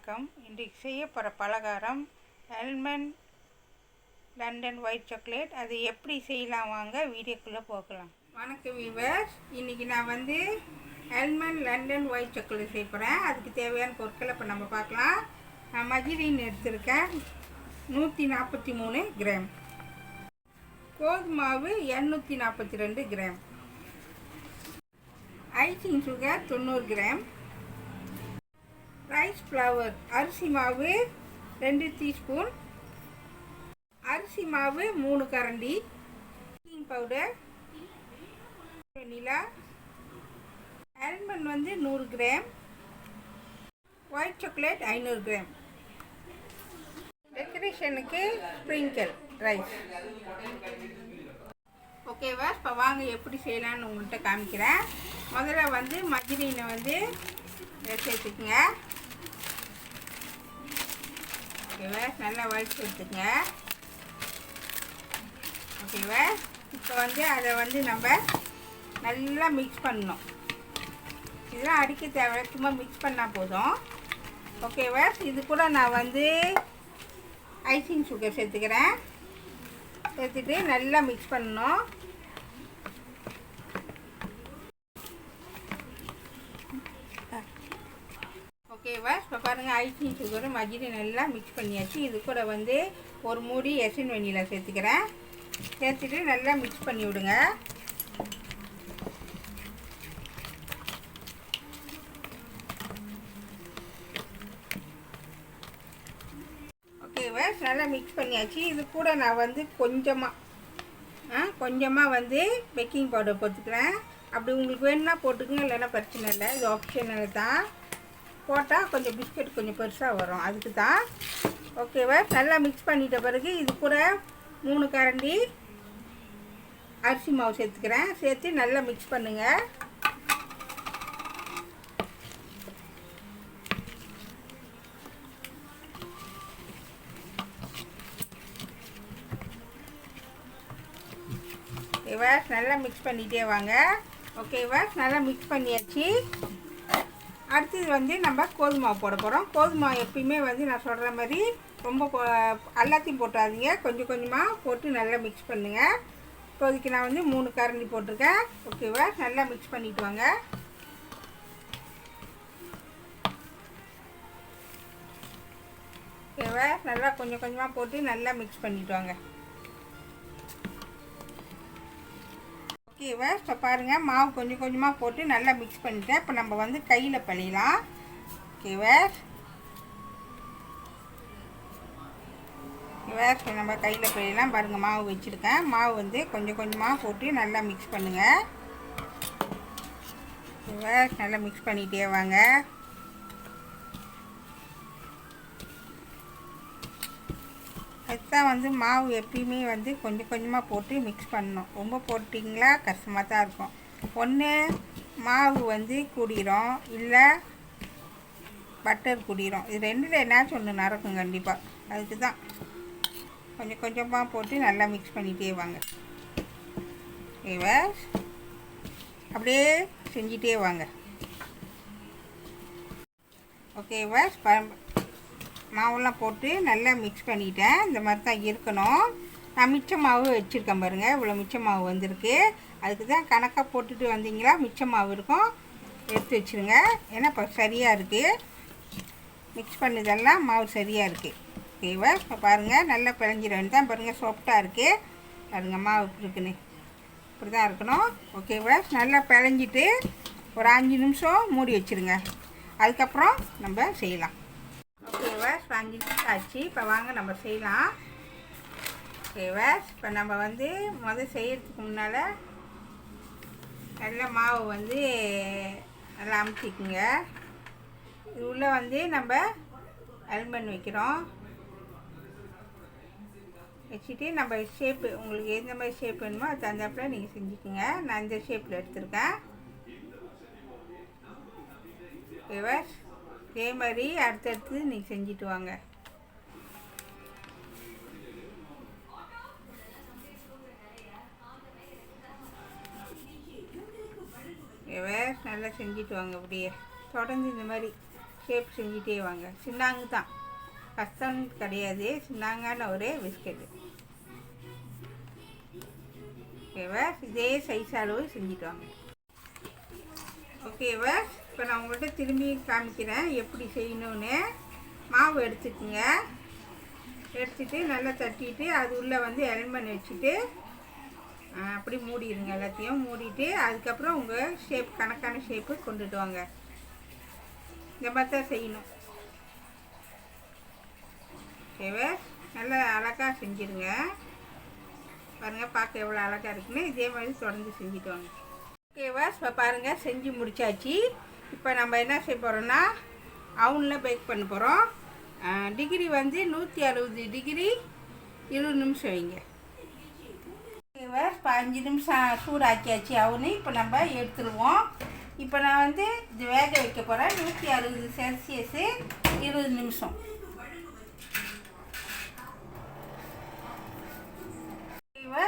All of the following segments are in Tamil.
வணக்கம். இன்றைக்கு செய்ய போகிற பலகாரம் ஆல்மண்ட் லண்டன் ஒயிட் சாக்லேட். அது எப்படி செய்யலாம் வாங்க வீடியோக்குள்ளே போகலாம். வணக்கம் வீவர்ஸ். இன்றைக்கி நான் ஆல்மண்ட் லண்டன் ஒயிட் சாக்லேட் செய்ய போகிறேன். அதுக்கு தேவையான பொருட்களை இப்போ நம்ம பார்க்கலாம். நான் மஜ்ரீன் எடுத்திருக்கேன் 143 கிராம், கோதுமை மாவு 242 gram, icing sugar 90 gram, rice flour அரிசி மாவு 2 டீஸ்பூன், அரிசி மாவு 3 கரண்டி, baking powder, vanilla, almond 100 gram, white chocolate 500 gram. டெக்கரேஷனுக்கு ஸ்ப்ரிங்கிள் ரைஸ். ஓகேவா, இப்போ வாங்க எப்படி செய்யலான்னு உங்கள்கிட்ட காமிக்கிறேன். முதல்ல மஜ்ரீனை சேர்த்துக்குங்க. ஓகேவா, நல்லா வலிச்சு எடுத்துங்க. ஓகேவா, இப்போ அதை நம்ம நல்லா மிக்ஸ் பண்ணணும். இதெல்லாம் அடிக்க தேவை, சும்மா மிக்ஸ் பண்ணால் போதும். ஓகேவா, இது கூட நான் ஐசிங் சுகர் சேர்த்துக்கிறேன். சேர்த்துட்டு நல்லா மிக்ஸ் பண்ணணும். ஓகேவா, இப்போ பாருங்கள், ஐசிங் சுகர் மஜ்ரீன் நல்லா மிக்ஸ் பண்ணியாச்சு. இது கூட ஒரு மூடி எசன் வெண்ணிலா சேர்த்துக்கிறேன். சேர்த்துட்டு நல்லா மிக்ஸ் பண்ணி விடுங்க. ஓகேவா, நல்லா மிக்ஸ் பண்ணியாச்சு. இது கூட நான் கொஞ்சமாக பேக்கிங் பவுடர் போட்டுக்கிறேன். அப்படி உங்களுக்கு வேணும்னா போட்டுக்கங்க, இல்லைன்னா பிரச்சனை இல்லை. இது ஆப்ஷனல் தான். போட்டால் கொஞ்சம் பிஸ்கட் கொஞ்சம் பெருசாக வரும், அதுக்கு தான். ஓகேவா, நல்லா மிக்ஸ் பண்ணிட்ட பிறகு இது கூட 3 கரண்டி அரிசி மாவு சேர்த்துக்கிறேன். சேர்த்து நல்லா மிக்ஸ் பண்ணுங்கள். ஓகேவா, நல்லா மிக்ஸ் பண்ணிகிட்டே வாங்க. ஓகேவா, நல்லா மிக்ஸ் பண்ணியாச்சு. அடுத்தது நம்ம கோதுமை மாவு போட போகிறோம். கோதுமை மாவு எப்பயுமே நான் சொல்கிற மாதிரி ரொம்ப எல்லாத்தையும் போட்டாதீங்க, கொஞ்சம் கொஞ்சமாக போட்டு நல்லா மிக்ஸ் பண்ணுங்கள். இப்போதைக்கு நான் 3 கரண்டி போட்டிருக்கேன். ஓகேவா, நல்லா மிக்ஸ் பண்ணிட்டு வாங்க. ஓகேவா, நல்லா கொஞ்சம் கொஞ்சமாக போட்டு நல்லா மிக்ஸ் பண்ணிட்டு வாங்க. ஓகேவா, இப்போ பாருங்கள், மாவு கொஞ்சம் கொஞ்சமாக போட்டு நல்லா மிக்ஸ் பண்ணிட்டேன். இப்போ நம்ம கையில் பிழையலாம். ஓகேவா, இப்போ நம்ம கையில் பிழையலாம். பாருங்கள், மாவு வச்சுருக்கேன். மாவு கொஞ்சம் கொஞ்சமாக போட்டு நல்லா மிக்ஸ் பண்ணுங்கள். ஓகேவா, நல்லா மிக்ஸ் பண்ணிகிட்டே வாங்க. அதுதான் மாவு எப்பயுமே கொஞ்சம் கொஞ்சமாக போட்டு மிக்ஸ் பண்ணணும். ரொம்ப போட்டிங்களா கஷ்டமாக தான் இருக்கும். ஒன்று மாவு கூடிரும், இல்லை பட்டர் கூடிரும். இது ரெண்டில் என்னாச்சும் ஒன்று நடக்கும் கண்டிப்பாக. அதுக்கு தான் கொஞ்சம் கொஞ்சமாக போட்டு நல்லா மிக்ஸ் பண்ணிகிட்டே வாங்க. ஓகேவா, அப்படியே செஞ்சிட்டே வாங்க. ஓகேவா, மாவெல்லாம் போட்டு நல்லா மிக்ஸ் பண்ணிட்டேன். இந்த மாதிரி தான் இருக்கணும். நான் மிச்ச மாவு வச்சுருக்கேன் பாருங்கள், இவ்வளோ மிச்ச மாவு வந்திருக்கு. அதுக்கு தான் கணக்காக போட்டுட்டு வந்தீங்களா மிச்ச மாவு இருக்கும், எடுத்து வச்சுருங்க. ஏன்னா இப்போ சரியாக இருக்குது, மிக்ஸ் பண்ணதெல்லாம் மாவு சரியாக இருக்குது. ஓகேவா, இப்போ பாருங்கள், நல்லா பிழைஞ்சிட வேண்டியதான். பாருங்கள், சாஃப்டாக இருக்குது. பாருங்கள், மாவு இப்படி இருக்குன்னு, இப்படி தான் இருக்கணும். ஓகேவா, நல்லா பிழைஞ்சிட்டு ஒரு 5 நிமிஷம் மூடி வச்சுருங்க. அதுக்கப்புறம் நம்ம செய்யலாம். ஓகேவா, 5 நிமிஷம் ஆச்சு. இப்போ வாங்க நம்ம செய்யலாம். ஓகேவா, இப்போ நம்ம முதல் செய்கிறதுக்கு முன்னால் நல்லா மாவு நல்லா அமுத்திக்குங்க. இது உள்ளே நம்ம ஆல்மண்ட் வைக்கிறோம். வச்சுட்டு நம்ம ஷேப்பு, உங்களுக்கு எந்த மாதிரி ஷேப் வேணுமோ அது தகுந்தாப்புல நீங்கள் செஞ்சுக்கோங்க. நான் இந்த ஷேப்பில் எடுத்துருக்கேன். ஓகேவா, இதே மாதிரி அடுத்தடுத்து நீங்கள் செஞ்சுட்டு வாங்க. ஓகேவா, நல்லா செஞ்சுட்டு வாங்க. அப்படியே தொடர்ந்து இந்த மாதிரி ஷேப் செஞ்சுட்டே வாங்க. சின்னாங்கு தான், கஷ்டம் கிடையாது. சின்னாங்கான ஒரு பிஸ்கெட்டு. ஓகேவா? இதே சைஸ் அளவு செஞ்சுட்டு வாங்க. ஓகேவா? இப்போ நான் உங்கள்கிட்ட திரும்பி காமிக்கிறேன் எப்படி செய்யணும்னு. மாவு எடுத்துக்குங்க. எடுத்துகிட்டு நல்லா தட்டிட்டு அது உள்ளே வந்து எல்மண்ட் வச்சுட்டு அப்படி மூடிடுங்க. எல்லாத்தையும் மூடிட்டு அதுக்கப்புறம் உங்கள் ஷேப் கணக்கான ஷேப்பு கொண்டுட்டு வாங்க. இந்த மாதிரி தான் செய்யணும். ஓகேவா? நல்லா அழகாக செஞ்சுருங்க. பாருங்கள், பார்க்க எவ்வளோ அழகாக இருக்குன்னு. இதே மாதிரி தொடர்ந்து செஞ்சுட்டு வாங்க. ஓகேவா? இப்போ பாருங்கள், செஞ்சு முடித்தாச்சு. இப்போ நம்ம என்ன செய்ய போகிறோன்னா அவனில் பேக் பண்ண போகிறோம். டிகிரி வந்து 160 டிகிரி 20 நிமிஷம் வைங்க. ஓகேவா? இப்போ 5 நிமிஷம் சூடாக்கியாச்சு அவனு. இப்போ நம்ம எடுத்துருவோம். இப்போ நான் வந்து இது வேக வைக்க போகிறேன். 160 செல்சியஸு 20 நிமிஷம். ஓகேவா?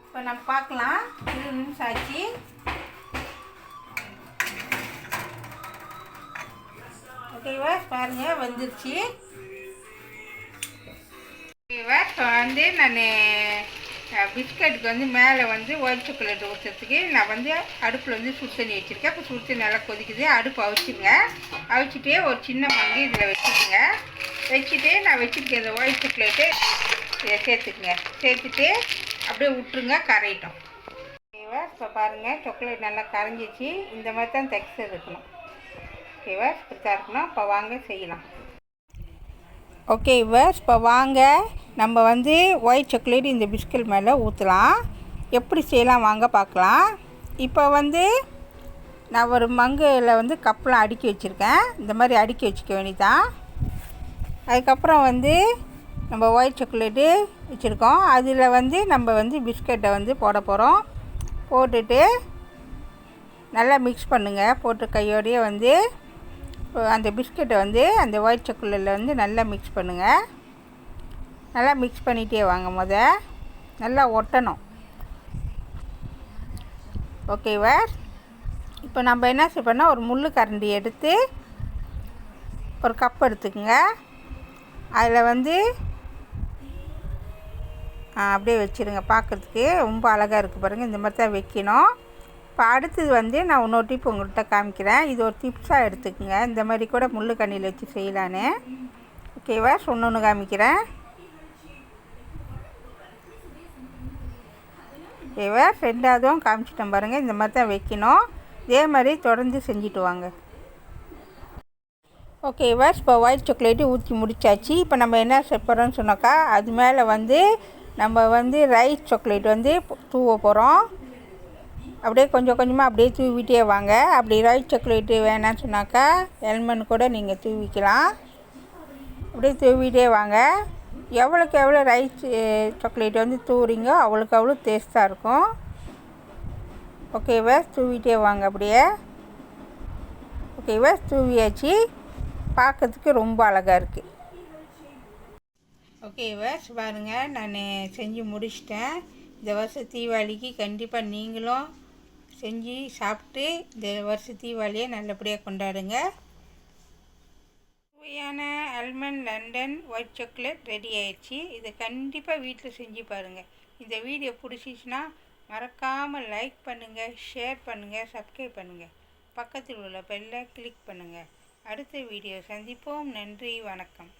இப்போ நம்ம பார்க்கலாம். 20 நிமிஷம் ஆச்சு. ஓகேவா? பாருங்கள், வந்துருச்சு. ஓகேவா? இப்போ வந்து நான் பிஸ்கட்டுக்கு வந்து மேலே வந்து ஒயிட் சாக்லேட் ஊற்றுறதுக்கு நான் வந்து அடுப்பில் வந்து சுடு தண்ணி வச்சுருக்கேன். இப்போ சுடு தண்ணி நல்லா கொதிக்குது. அடுப்பு அவிச்சிருங்க. அவிச்சிட்டு ஒரு சின்ன மங்கு இதில் வச்சுக்கோங்க. வச்சுட்டு நான் வச்சுருக்கேன் இந்த ஒயிட் சாக்லேட்டு இதை சேர்த்துக்குங்க. சேர்த்துட்டு அப்படியே விட்டுருங்க, கரையிட்டோம். ஓகேவா? இப்போ பாருங்கள், சாக்லேட் நல்லா கரைஞ்சிச்சு. இந்த மாதிரி தான் டெக்ஸ்சர் இருக்கணும். ஓகேவா? இப்படித்தான் இருக்கணும். இப்போ வாங்க செய்யலாம். ஓகேவா? இப்போ வாங்க நம்ம வந்து ஒயிட் சாக்லேட் இந்த பிஸ்கட் மேலே ஊற்றலாம். எப்படி செய்யலாம் வாங்க பார்க்கலாம். இப்போ வந்து நான் ஒரு மங்கில் வந்து கப்பெலாம் அடுக்கி வச்சுருக்கேன். இந்த மாதிரி அடுக்கி வச்சுக்க வேண்டியதான். அதுக்கப்புறம் வந்து நம்ம ஒயிட் சாக்லேட்டு வச்சுருக்கோம். அதில் வந்து நம்ம வந்து பிஸ்கட்டை வந்து போட போகிறோம். போட்டுட்டு நல்லா மிக்ஸ் பண்ணுங்கள். போட்டு கையோடையே வந்து அந்த பிஸ்கட்டை வந்து அந்த ஒயிட் சாக்லேட்டில் வந்து நல்லா மிக்ஸ் பண்ணுங்கள். நல்லா மிக்ஸ் பண்ணிகிட்டே வாங்க. நல்லா ஒட்டணும். ஓகேவா? இப்போ நம்ம என்ன செய்யணும், ஒரு முள் கரண்டி எடுத்து ஒரு கப் எடுத்துக்கோங்க. அதில் வந்து அப்படியே வச்சுருங்க. பார்க்குறதுக்கு ரொம்ப அழகாக இருக்குது பாருங்கள். இந்த மாதிரி தான் வைக்கணும். இப்போ அடுத்தது வந்து நான் இன்னொரு டிப் உங்கள்கிட்ட காமிக்கிறேன். இது ஒரு டிப்ஸாக எடுத்துக்கோங்க. இந்த மாதிரி கூட முள் கண்ணியில் வச்சு செய்யலான்னு. ஓகேவா? சொன்னொன்று காமிக்கிறேன். ஓகேவா? ரெண்டாவதும் காமிச்சிட்டேன் பாருங்கள். இந்த மாதிரி தான் வைக்கணும். இதே மாதிரி தொடர்ந்து செஞ்சுட்டு வாங்க. ஓகேவா? இப்போ ஒயிட் சாக்லேட்டு ஊற்றி முடித்தாச்சு. இப்போ நம்ம என்ன செய்ய போகிறோம்னு சொன்னாக்கா, அது மேலே வந்து நம்ம வந்து ரைஸ் சாக்லேட் வந்து தூவ போகிறோம். அப்படியே கொஞ்சம் கொஞ்சமாக அப்படியே தூவிட்டே வாங்க. அப்படி ஒயிட் சாக்லேட்டு வேணான்னு சொன்னாக்கா ஆல்மண்ட் கூட நீங்கள் தூவிக்கலாம். அப்படியே தூவிட்டே வாங்க. எவ்வளோக்கு எவ்வளோ ரைஸ் சாக்லேட் வந்து தூவுறீங்கோ அவ்வளோக்கு அவ்வளோ டேஸ்ட்டாக இருக்கும். ஓகேவா? தூவிட்டே வாங்க அப்படியே. ஓகேவா? தூவியாச்சு. பார்க்கறதுக்கு ரொம்ப அழகாக இருக்குது. ஓகேவா? பாருங்கள், நான் செஞ்சு முடிச்சிட்டேன். இந்த வருஷம் தீபாவளிக்கு கண்டிப்பாக நீங்களும் செஞ்சு சாப்பிட்டு இந்த வருஷ தீபாவளியை நல்லபடியாக கொண்டாடுங்க. சுவையான almond London white chocolate ready ஆயிடுச்சு. இதை கண்டிப்பாக வீட்டில் செஞ்சு பாருங்கள். இந்த வீடியோ பிடிச்சிச்சின்னா மறக்காமல் லைக் பண்ணுங்கள், ஷேர் பண்ணுங்கள், சப்ஸ்கிரைப் பண்ணுங்கள். பக்கத்தில் உள்ள பெல்லை கிளிக் பண்ணுங்கள். அடுத்த வீடியோ சந்திப்போம். நன்றி, வணக்கம்.